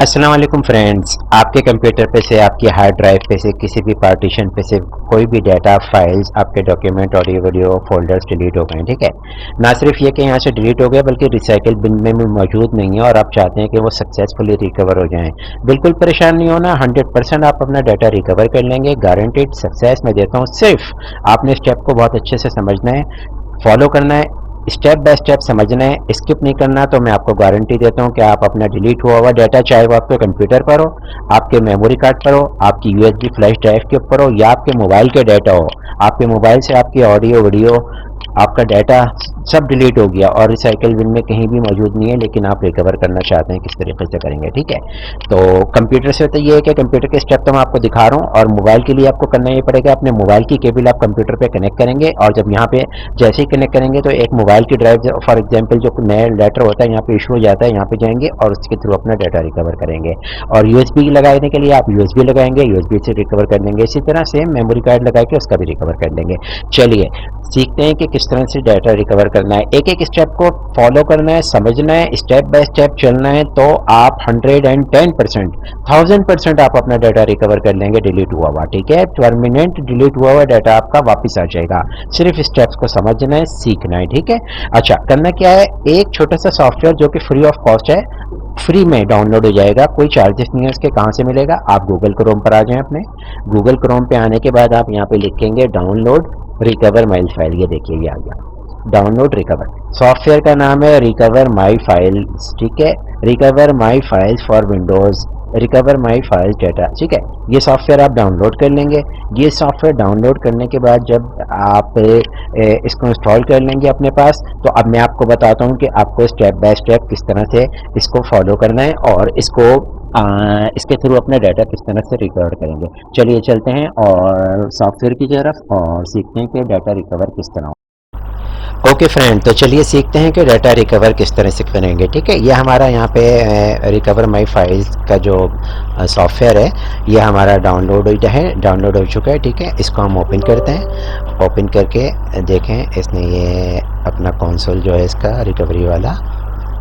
अस्सलाम वालेकुम फ्रेंड्स। आपके कंप्यूटर पे से, आपकी हार्ड ड्राइव पे से, किसी भी पार्टीशन पे से कोई भी डाटा, फाइल्स, आपके document, audio video folders delete हो गए, ठीक है। ना सिर्फ ये कि यहाँ से डिलीट हो गया बल्कि रिसाइकिल बिन में भी मौजूद नहीं है और आप चाहते हैं कि वो सक्सेसफुली रिकवर हो जाएं। बिल्कुल परेशान नहीं होना, 100% आप अपना डाटा रिकवर कर लेंगे, गारंटीड सक्सेस मैं देता हूँ। सिर्फ आपने स्टेप को बहुत अच्छे से समझना है, फॉलो करना है, स्टेप बाय स्टेप समझना है, स्किप नहीं करना। तो मैं आपको गारंटी देता हूँ कि आप अपना डिलीट हुआ हुआ डाटा, चाहे वो आपके कंप्यूटर पर हो, आपके मेमोरी कार्ड पर हो, आपकी यूएसबी फ्लैश ड्राइव के ऊपर हो, या आपके मोबाइल के डाटा हो, आपके मोबाइल से आपकी ऑडियो वीडियो, आपका डाटा सब डिलीट हो गया और रिसाइकिल बिन में कहीं भी मौजूद नहीं है, लेकिन आप रिकवर करना चाहते हैं, किस तरीके से करेंगे, ठीक है। तो कंप्यूटर से तो ये है कि कंप्यूटर के स्टेप तो मैं आपको दिखा रहा हूँ, और मोबाइल के लिए आपको करना ये पड़ेगा, अपने मोबाइल की केबल आप कंप्यूटर पे कनेक्ट करेंगे, और जब यहाँ पे जैसे ही कनेक्ट करेंगे तो एक मोबाइल की ड्राइव, फॉर एग्जांपल जो नया लेटर होता है यहाँ पे इशू हो जाता है, यहाँ पे जाएंगे और उसके थ्रू अपना डाटा रिकवर करेंगे। और यूएसबी लगाने के लिए आप यूएसबी लगाएंगे, यूएसबी से रिकवर कर लेंगे। इसी तरह से मेमोरी कार्ड लगा के उसका भी रिकवर कर लेंगे। चलिए सीखते हैं कि किस तरह से डाटा रिकवर करना है। एक एक स्टेप को फॉलो करना है, समझना है, स्टेप बाय स्टेप चलना है, तो आप 110%, 1000% आप अपना डाटा रिकवर कर लेंगे डिलीट हुआ हुआ, ठीक है। परमानेंट डिलीट हुआ हुआ डाटा आपका वापस आ जाएगा। सिर्फ स्टेप्स को समझना है, सीखना है, ठीक है। अच्छा, करना क्या है, एक छोटा सा सॉफ्टवेयर जो कि फ्री ऑफ कॉस्ट है, फ्री में डाउनलोड हो जाएगा, कोई चार्जेस नहीं है उसके। कहाँ से मिलेगा, आप गूगल क्रोम पर आ जाएं। अपने गूगल क्रोम पे आने के बाद आप यहाँ पे लिखेंगे डाउनलोड रिकवर माई फाइल। ये देखिए ये आ गया, डाउनलोड रिकवर। सॉफ्टवेयर का नाम है रिकवर माई फाइल्स, ठीक है। Recover my files for Windows, recover my files data, ठीक है। ये सॉफ्टवेयर आप डाउनलोड कर लेंगे। ये सॉफ्टवेयर डाउनलोड करने के बाद जब आप इसको इंस्टॉल कर लेंगे अपने पास, तो अब मैं आपको बताता हूँ कि आपको स्टेप बाय स्टेप किस तरह से इसको फॉलो करना है और इसके थ्रू अपना डाटा किस तरह से रिकवर करेंगे। चलिए चलते हैं और सॉफ्टवेयर की तरफ और सीखते हैं कि डाटा रिकवर किस तरह। ओके फ्रेंड, तो चलिए सीखते हैं कि डाटा रिकवर किस तरह से करेंगे, ठीक है। ये हमारा यहाँ पे रिकवर माई फाइल्स का जो सॉफ्टवेयर है, ये हमारा डाउनलोड हो चुका है, ठीक है। इसको हम ओपन करते हैं। ओपन करके देखें, इसने ये अपना कंसोल जो है इसका रिकवरी वाला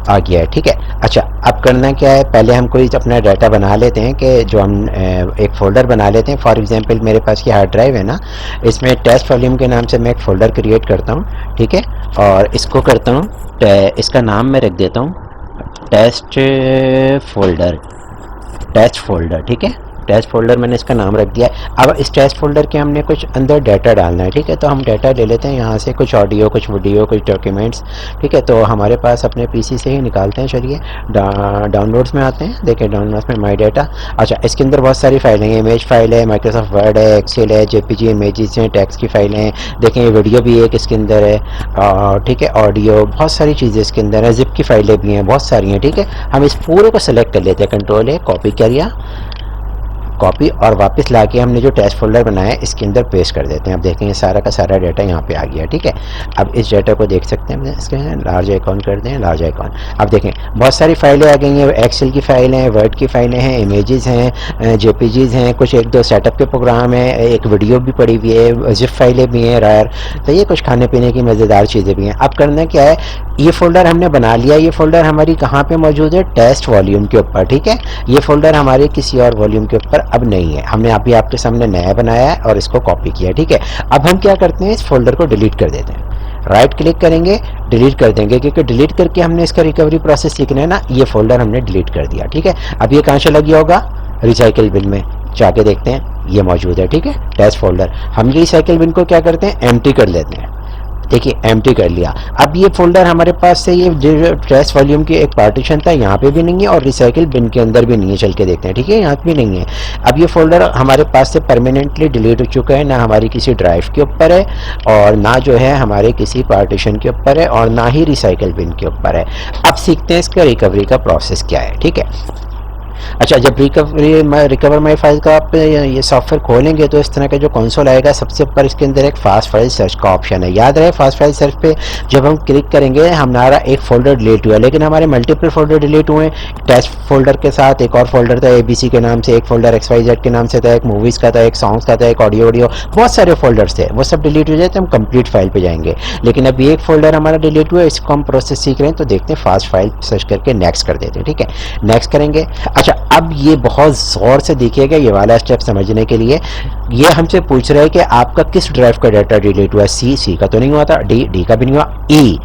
आ गया है, ठीक है। अच्छा, अब करना क्या है, पहले हम कोई अपना डाटा बना लेते हैं कि जो हम एक फ़ोल्डर बना लेते हैं। फॉर एग्जांपल मेरे पास की हार्ड ड्राइव है ना, इसमें टेस्ट वॉल्यूम के नाम से मैं एक फ़ोल्डर क्रिएट करता हूँ, ठीक है। और इसको करता हूँ, इसका नाम मैं रख देता हूँ टेस्ट फोल्डर, ठीक है। टेस्ट फोल्डर मैंने इसका नाम रख दिया। अब इस टेस्ट फोल्डर के हमने कुछ अंदर डाटा डालना है, ठीक है। तो हम डाटा ले लेते हैं यहाँ से, कुछ ऑडियो, कुछ वीडियो, कुछ डॉक्यूमेंट्स, ठीक है। तो हमारे पास अपने पीसी से ही निकालते हैं। चलिए डाउनलोड्स में आते हैं, देखें डाउनलोड्स में माई डाटा। अच्छा, इसके अंदर बहुत सारी फाइलें हैं, इमेज फाइल है, माइक्रोसॉफ्ट वर्ड है, एक्सेल है, जेपीजी इमेजेस हैं, टेक्स्ट की फाइलें हैं, देखें ये वीडियो भी एक इसके अंदर है, ठीक है। ऑडियो, बहुत सारी चीज़ें इसके अंदर है, जिप की फाइलें भी हैं, बहुत सारी हैं, ठीक है। हम इस पूरे को सेलेक्ट कर लेते हैं, कंट्रोल है, कॉपी किया, कॉपी, और वापस लाके हमने जो टेस्ट फोल्डर बनाया है इसके अंदर पेस्ट कर देते हैं। अब देखें ये सारा का सारा डाटा यहाँ पे आ गया, ठीक है। अब इस डाटा को देख सकते हैं, इसके लार्ज आइकॉन कर दें, लार्ज आइकॉन। अब देखें बहुत सारी फाइलें आ गई हैं, एक्सेल की फाइलें हैं, वर्ड की फाइलें हैं, इमेजेस हैं, जेपीजीज हैं, कुछ एक दो सेटअप के प्रोग्राम है, एक वीडियो भी पड़ी हुई है, जिप फाइलें भी हैं, रायर, तो ये कुछ खाने पीने की मज़ेदार चीज़ें भी हैं। अब करना क्या है, ये फोल्डर हमने बना लिया। ये फोल्डर हमारी कहाँ पे मौजूद है, टेस्ट वॉल्यूम के ऊपर, ठीक है। ये फोल्डर हमारे किसी और वॉल्यूम के ऊपर अब नहीं है, हमने अभी आपके सामने नया बनाया है और इसको कॉपी किया, ठीक है। अब हम क्या करते हैं, इस फोल्डर को डिलीट कर देते हैं, राइट क्लिक करेंगे, डिलीट कर देंगे, क्योंकि डिलीट करके हमने इसका रिकवरी प्रोसेस सीखना है ना। ये फोल्डर हमने डिलीट कर दिया, ठीक है। अब ये कहाँ चला गया होगा, रिसाइकिल बिन में। जाके देखते हैं, ये मौजूद है, ठीक है, टेस्ट फोल्डर। हम ये रिसाइकिल बिन को क्या करते हैं, एम्प्टी कर लेते हैं, देखिए एम्प्टी कर लिया। अब ये फोल्डर हमारे पास से, ये जो टेस्ट वॉल्यूम की एक पार्टीशन था यहाँ पे भी नहीं है, और रिसाइकिल बिन के अंदर भी नहीं है, चल के देखते हैं, ठीक है, यहाँ भी नहीं है। अब ये फोल्डर हमारे पास से परमानेंटली डिलीट हो चुका है, ना हमारी किसी ड्राइव के ऊपर है, और ना जो है हमारे किसी पार्टीशन के ऊपर है, और ना ही रिसाइकिल बिन के ऊपर है। अब सीखते हैं इसका रिकवरी का प्रोसेस क्या है, ठीक है। अच्छा, जब रिकवर माई फाइल का आप ये सॉफ्टवेयर खोलेंगे तो इस तरह का जो कंसोल आएगा, सबसे ऊपर इसके अंदर एक फास्ट फाइल सर्च का ऑप्शन है। याद रहे, फास्ट फाइल सर्च पे जब हम क्लिक करेंगे, हमारा एक फोल्डर डिलीट हुआ है, लेकिन हमारे मल्टीपल फोल्डर डिलीट हुए हैं। टेस्ट फोल्डर के साथ एक और फोल्डर था ABC के नाम से, एक फोल्डर XYZ के नाम से था, एक मूवीज़ का था, एक सॉन्ग्स का था, एक ऑडियो वीडियो, बहुत सारे फोल्डर्स थे, वो सब डिलीट हो जाए तो हम कंप्लीट फाइल पे जाएंगे। लेकिन अभी एक फोल्डर हमारा डिलीट हुआ है, इसको हम प्रोसेस सीख रहे हैं, तो देखते हैं, फास्ट फाइल सर्च करके नेक्स्ट कर देते हैं, ठीक है। नेक्स्ट करेंगे। अच्छा, अच्छा, अब ये बहुत ज़ोर से देखिएगा ये वाला स्टेप समझने के लिए। ये हमसे पूछ रहा है कि आपका किस ड्राइव का डाटा डिलीट हुआ है। सी का तो नहीं हुआ था, डी का भी नहीं हुआ। ई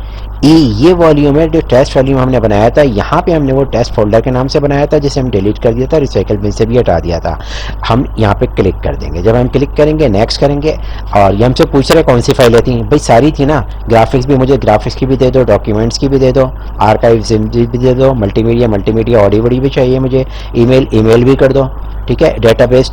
ये वॉल्यूम है जो टेस्ट वॉल्यूम हमने बनाया था। यहाँ पे हमने वो टेस्ट फोल्डर के नाम से बनाया था जिसे हम डिलीट कर दिया था, रिसाइकल बिन से भी हटा दिया था। हम यहाँ पे क्लिक कर देंगे। जब हम क्लिक करेंगे नेक्स्ट करेंगे और ये हमसे पूछ रहे कौन सी फाइलें थी। भाई सारी थी ना, ग्राफिक्स भी, मुझे ग्राफिक्स की भी दे दो, डॉक्यूमेंट्स की भी दे दो, आर्काइव्स भी दे दो, मल्टीमीडिया ऑडियो वीडियो भी चाहिए मुझे, ईमेल भी कर दो, ठीक है। डेटाबेस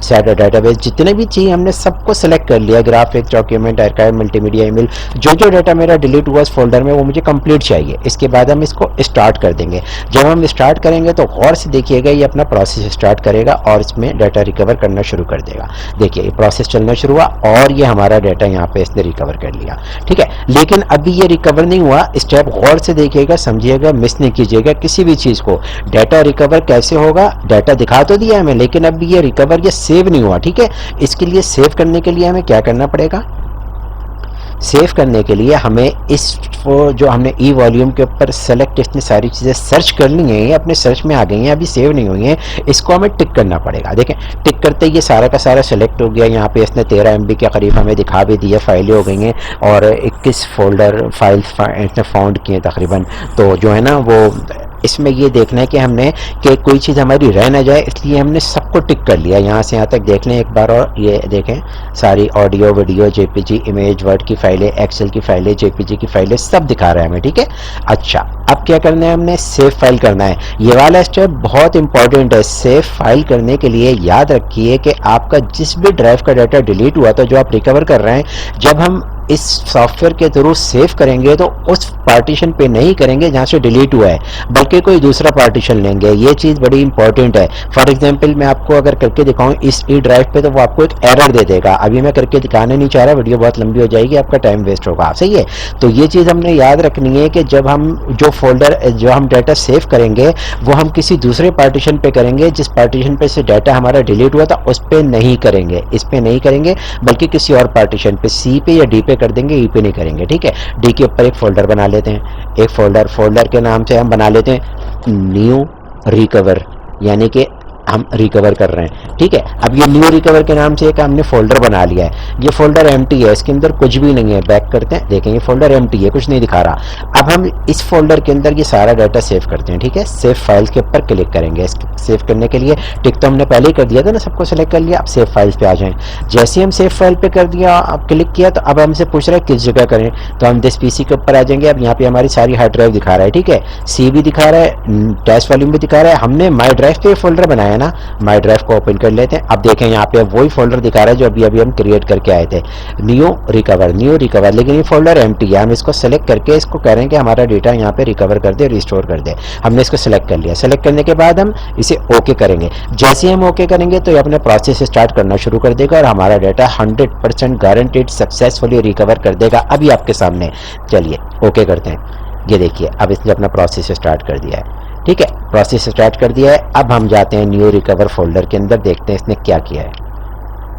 जितने भी चाहिए हमने सबको सिलेक्ट कर लिया। Graphics, document, archive, multimedia, email, जो डाटा मेरा डिलीट हुआ इस फोल्डर में वो मुझे कंप्लीट चाहिए। इसके बाद हम इसको स्टार्ट कर देंगे। जब हम स्टार्ट करेंगे तो गौर से देखिएगा ये अपना प्रोसेस स्टार्ट करेगा और इसमें डाटा रिकवर करना शुरू कर देगा। देखिए ये प्रोसेस चलना शुरू हुआ और ये हमारा डाटा यहाँ पे इसने रिकवर कर लिया, ठीक है। लेकिन अभी ये रिकवर नहीं हुआ। स्टेप गौर से देखिएगा, समझिएगा, मिस नहीं कीजिएगा किसी भी चीज़ को। डाटा रिकवर कैसे होगा, डाटा दिखा तो दिया हमें लेकिन अब ये रिकवर, ये सेव नहीं हुआ, ठीक है। इसके लिए सेव करने के लिए हमें क्या करना पड़ेगा। सेव करने के लिए हमें इस जो हमने ई वॉल्यूम के ऊपर सेलेक्ट, इसने सारी चीज़ें सर्च कर ली हैं, ये अपने सर्च में आ गई हैं, अभी सेव नहीं हुई हैं। इसको हमें टिक करना पड़ेगा। देखें टिक करते ही ये सारा का सारा सेलेक्ट हो गया। यहाँ पे इसने 13 MB के करीब हमें दिखा भी दिया, फाइलें हो गई हैं और 21 फोल्डर फाइल्स इसने फाउंड किए तकरीबन। तो जो है ना वो इसमें ये देखना है कि हमने कि कोई चीज़ हमारी रह ना जाए, इसलिए हमने सबको टिक कर लिया। यहाँ से यहाँ तक देख लें एक बार और, ये देखें सारी audio, video, JPG, image, word की फाइलें, एक्सेल की फाइलें, जेपीजी की फाइलें सब दिखा रहा है हमें, ठीक है। अच्छा अब क्या करना है, हमने सेव फाइल करना है। ये वाला स्टेप बहुत इंपॉर्टेंट है। सेव फाइल करने के लिए याद रखिए कि आपका जिस भी ड्राइव का डाटा डिलीट हुआ था, जो आप रिकवर कर रहे हैं, जब हम इस सॉफ्टवेयर के थ्रू सेव करेंगे तो उस पार्टीशन पे नहीं करेंगे जहाँ से डिलीट हुआ है, बल्कि कोई दूसरा पार्टीशन लेंगे। ये चीज़ बड़ी इंपॉर्टेंट है। फॉर एग्जांपल मैं आपको अगर करके दिखाऊं इस ई ड्राइव पे, तो वो आपको एक एरर दे देगा। अभी मैं करके दिखाने नहीं चाह रहा, वीडियो बहुत लंबी हो जाएगी, आपका टाइम वेस्ट होगा, सही है। तो ये चीज़ हमने याद रखनी है कि जब हम जो फोल्डर, जो हम डाटा सेव करेंगे वो हम किसी दूसरे पार्टीशन पे करेंगे। जिस पार्टीशन पे से डाटा हमारा डिलीट हुआ था उस पर नहीं करेंगे, इस पर नहीं करेंगे, बल्कि किसी और पार्टीशन पे, सी पे या डी पे कर देंगे, ई पे नहीं करेंगे, ठीक है। डी के ऊपर एक फोल्डर बना लेते हैं। एक फोल्डर के नाम से हम बना लेते हैं न्यू रिकवर, यानी कि हम रिकवर कर रहे हैं, ठीक है। अब ये न्यू रिकवर के नाम से एक हमने फोल्डर बना लिया है। ये फोल्डर एम्प्टी है, इसके अंदर कुछ भी नहीं है। बैक करते हैं, देखें ये फोल्डर एम्प्टी है, कुछ नहीं दिखा रहा। अब हम इस फोल्डर के अंदर ये सारा डाटा सेव करते हैं, ठीक है। सेव फाइल्स के ऊपर क्लिक करेंगे। सेव करने के लिए टिक तो हमने पहले ही कर दिया था ना, सबको सेलेक्ट कर लिया। अब सेव फाइल्स पे आ जाएं। जैसे ही हम सेव फाइल पे कर दिया, अब क्लिक किया, तो अब हमसे पूछ रहा है किस जगह करें, तो हम दिस पीसी के ऊपर आ जाएंगे। अब यहाँ पे हमारी सारी हार्ड ड्राइव दिखा रहा है, ठीक है। सी भी दिखा रहा है, टेस्ट वॉल्यूम भी दिखा रहा है। हमने माई ड्राइव पे फोल्डर बनाया ना, माई ड्राइव को ओपन कर लेते हैं। अब देखें यहाँ पे वही फोल्डर दिखा रहा है जो अभी अभी हम क्रिएट करके आए थे, न्यू रिकवर, लेकिन ये फोल्डर एम्प्टी है। हम इसको सेलेक्ट करके इसको कह रहे हैं कि हमारा डेटा यहाँ पे रिकवर कर दे, रिस्टोर कर दे। हमने इसको सेलेक्ट कर लिया। सेलेक्ट करने के बाद हम इसे ओके करेंगे। जैसे ही हम ओके करेंगे तो ये अपने प्रोसेस स्टार्ट करना शुरू कर देगा और हमारा डाटा 100% गारंटीड सक्सेसफुली रिकवर कर देगा। अभी आपके सामने, चलिए ओके करते हैं। ये देखिए अब इसने अपना प्रोसेस स्टार्ट कर दिया है, ठीक है। प्रोसेस स्टार्ट कर दिया है। अब हम जाते हैं न्यू रिकवर फोल्डर के अंदर, देखते हैं इसने क्या किया है।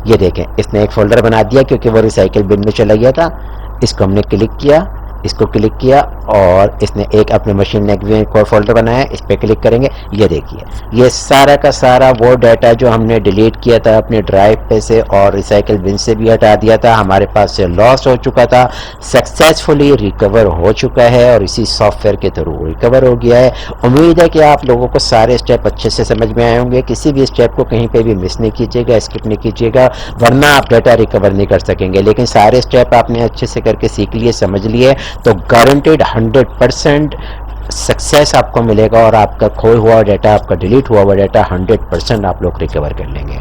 ये देखें इसने एक फोल्डर बना दिया क्योंकि वो रिसाइकिल बिन में चला गया था। इसको हमने क्लिक किया, इसको क्लिक किया और इसने एक अपने मशीन ने एक और फोल्डर बनाया, इस पर क्लिक करेंगे। ये देखिए ये सारा का सारा वो डाटा जो हमने डिलीट किया था अपने ड्राइव पे से और रिसाइकिल बिन से भी हटा दिया था, हमारे पास से लॉस हो चुका था, सक्सेसफुली रिकवर हो चुका है और इसी सॉफ्टवेयर के थ्रू रिकवर हो गया है। उम्मीद है कि आप लोगों को सारे स्टेप अच्छे से समझ में आए होंगे। किसी भी स्टेप को कहीं पे भी मिस नहीं कीजिएगा, स्किप नहीं कीजिएगा, वरना आप डाटा रिकवर नहीं कर सकेंगे। लेकिन सारे स्टेप आपने अच्छे से करके सीख लिए, समझ लिए, तो गारंटेड 100% सक्सेस आपको मिलेगा और आपका खोया हुआ डाटा, आपका डिलीट हुआ हुआ डाटा 100% आप लोग रिकवर कर लेंगे।